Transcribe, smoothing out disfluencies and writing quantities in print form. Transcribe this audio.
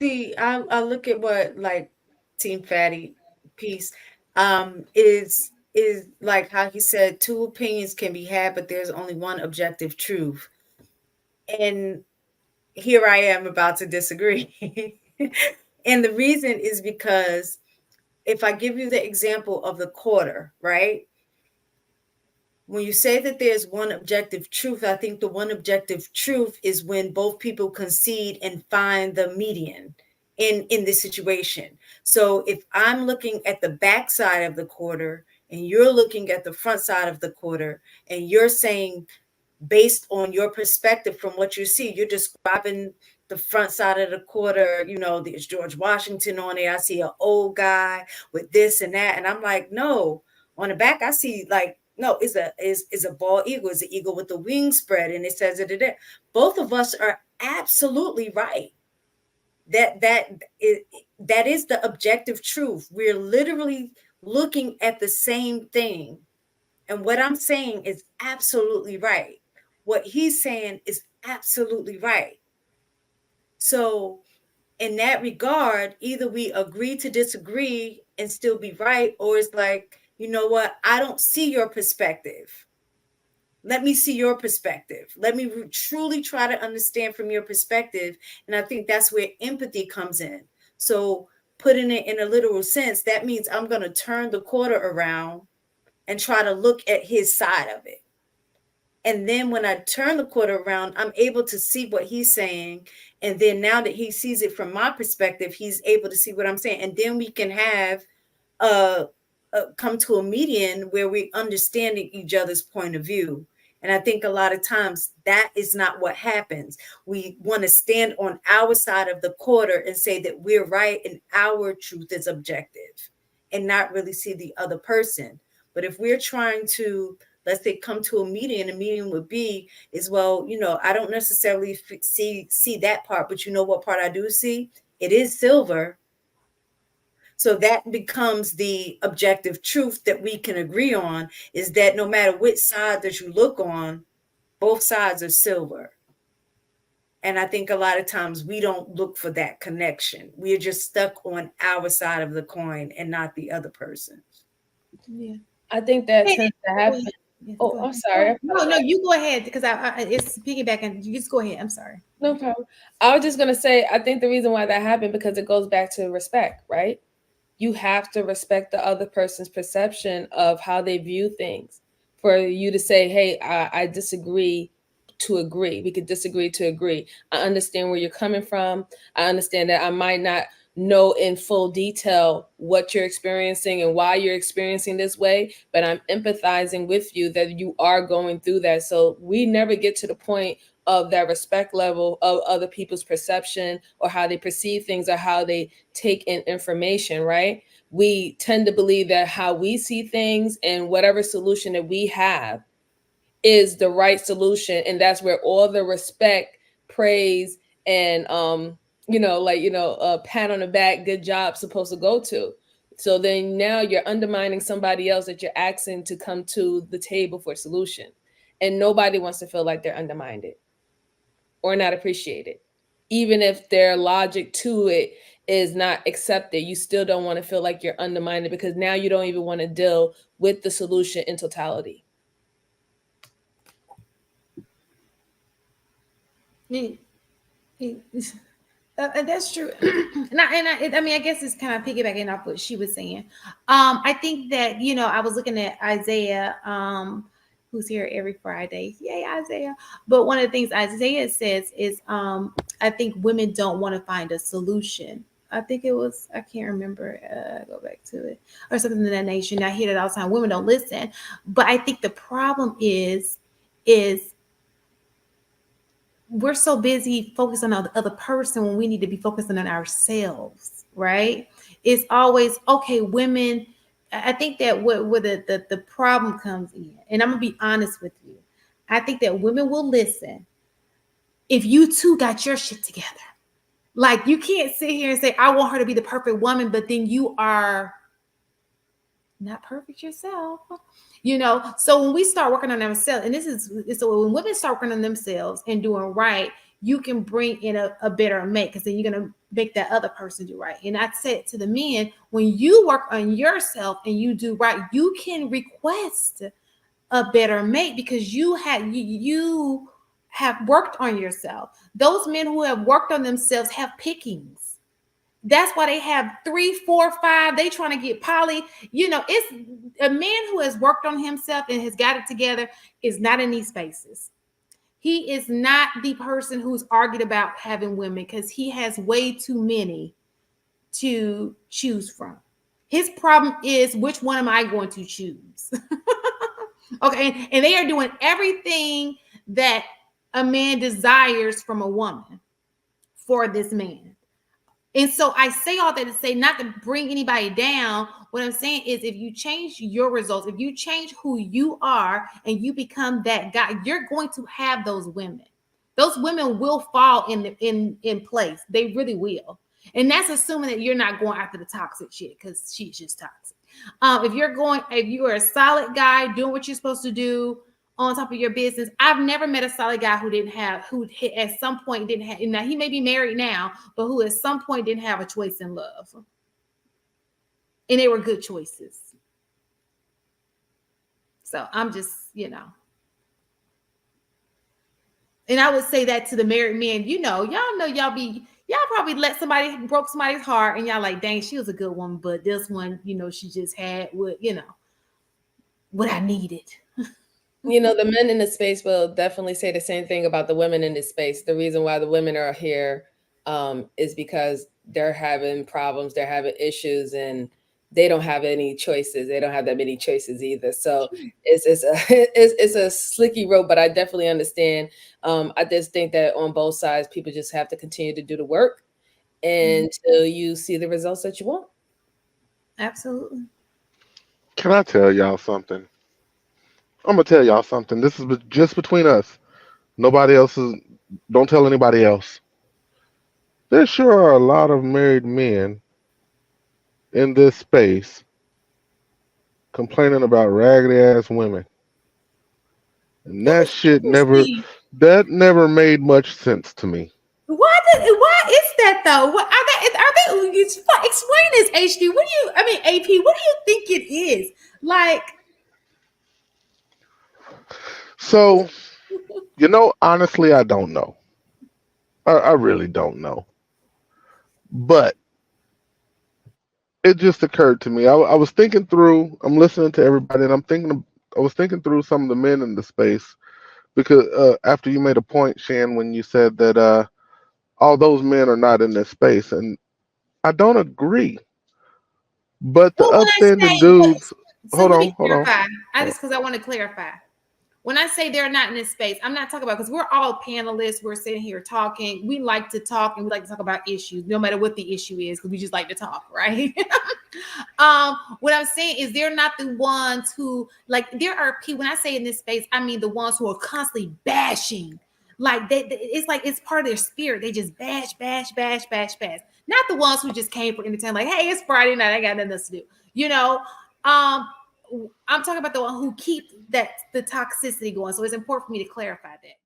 See, I look at what like Team Fatty piece is like how he said two opinions can be had, but there's only one objective truth. And here I am about to disagree. And the reason is because if I give you the example of the quarter, right? When you say that there's one objective truth, I think the one objective truth is when both people concede and find the median in this situation. So if I'm looking at the back side of the quarter and you're looking at the front side of the quarter and you're saying based on your perspective from what you see, you're describing the front side of the quarter, there's George Washington on it. I see an old guy with this and that. And I'm like, no, on the back, I see like, no, is a bald eagle, is an eagle with the wings spread, and it says it there. Both of us are absolutely right. That that is the objective truth. We're literally looking at the same thing. And what I'm saying is absolutely right. What he's saying is absolutely right. So, in that regard, either we agree to disagree and still be right, or it's like, you know what? I don't see your perspective. Let me see your perspective. Let me truly try to understand from your perspective. And I think that's where empathy comes in. So, putting it in a literal sense, that means I'm going to turn the quarter around and try to look at his side of it. And then when I turn the quarter around, I'm able to see what he's saying. And then now that he sees it from my perspective, he's able to see what I'm saying. And then we can have uh, come to a median where we're understanding each other's point of view. And I think a lot of times that is not what happens. We want to stand on our side of the quarter and say that we're right and our truth is objective and not really see the other person. But if we're trying to, let's say, come to a median, a median would be is, well, I don't necessarily see that part, but you know what part I do see? It is silver. So that becomes the objective truth that we can agree on, is that no matter which side that you look on, both sides are silver. And I think a lot of times we don't look for that connection. We're just stuck on our side of the coin and not the other person's. Yeah. I think that Hey, tends to go happen. ahead. Yes, Oh, go I'm ahead. sorry. No, you go ahead because it's piggybacking. You just go ahead. I'm sorry. No problem. I was just gonna say, I think the reason why that happened because it goes back to respect, right? You have to respect the other person's perception of how they view things. For you to say, "Hey, I disagree," to agree. We could disagree to agree. I understand where you're coming from. I understand that I might not know in full detail what you're experiencing and why you're experiencing this way, but I'm empathizing with you that you are going through that. So we never get to the point of that respect level of other people's perception or how they perceive things or how they take in information, right? We tend to believe that how we see things and whatever solution that we have is the right solution, and that's where all the respect, praise, and pat on the back, good job, supposed to go to. So then now you're undermining somebody else that you're asking to come to the table for a solution, and nobody wants to feel like they're undermined or not appreciated. Even if their logic to it is not accepted, you still don't want to feel like you're undermined because now you don't even want to deal with the solution in totality. That's true. I mean, I guess it's kind of piggybacking off what she was saying. I think that I was looking at Isaiah, who's here every Friday. Yay, Isaiah! But one of the things Isaiah says is, I think women don't want to find a solution. I think it was, I can't remember. Go back to it or something in that nation. I hear it all the time. Women don't listen, but I think the problem is we're so busy focusing on the other person when we need to be focusing on ourselves, right? It's always okay, women. I think that where the problem comes in, and I'm gonna be honest with you, I think that women will listen if you two got your shit together. Like you can't sit here and say, I want her to be the perfect woman, but then you are not perfect yourself. So when we start working on ourselves, and this is so when women start working on themselves and doing right, you can bring in a better mate, because then you're going to make that other person do right. And I said to the men, when you work on yourself and you do right, you can request a better mate because you have worked on yourself. Those men who have worked on themselves have pickings. That's why they have 3, 4, 5. They trying to get poly. It's a man who has worked on himself and has got it together is not in these spaces. He is not the person who's argued about having women because he has way too many to choose from. His problem is, which one am I going to choose? Okay, and they are doing everything that a man desires from a woman for this man. And so I say all that to say, not to bring anybody down. What I'm saying is, if you change your results, if you change who you are and you become that guy, you're going to have those women. Those women will fall in place. They really will. And that's assuming that you're not going after the toxic shit, because she's just toxic. If you are a solid guy doing what you're supposed to do on top of your business. I've never met a solid guy who at some point didn't have, now he may be married now, but who at some point didn't have a choice in love. And they were good choices. So I'm just, and I would say that to the married men, y'all probably broke somebody's heart and y'all like, dang, she was a good woman, but this one, she just had what I needed. The men in this space will definitely say the same thing about the women in this space. The reason why the women are here is because they're having problems, they're having issues, and they don't have any choices. They don't have that many choices either. So it's a slicky road, but I definitely understand. I just think that on both sides, people just have to continue to do the work until you see the results that you want. Absolutely. Can I tell y'all something? I'm gonna tell y'all something. This is just between us. Nobody else is. Don't tell anybody else. There sure are a lot of married men in this space complaining about raggedy ass women, and that never made much sense to me. Why is that though? What are they explain this, HD? AP, what do you think it is? Like, So, honestly, I don't know. I really don't know. But it just occurred to me. I was thinking through. I'm listening to everybody, and I was thinking through some of the men in the space because after you made a point, Shan, when you said that all those men are not in this space, and I don't agree. But the well, when I upstanding say, dudes. so let me Hold on. clarify. Because I want to clarify. When I say they're not in this space, I'm not talking about, because we're all panelists. We're sitting here talking. We like to talk, and we like to talk about issues, no matter what the issue is, because we just like to talk, right? What I'm saying is they're not the ones who, like, there are people, when I say in this space, I mean the ones who are constantly bashing. Like, it's like it's part of their spirit. They just bash. Not the ones who just came for entertainment, like, hey, it's Friday night, I got nothing else to do. I'm talking about the one who keep the toxicity going. So it's important for me to clarify that.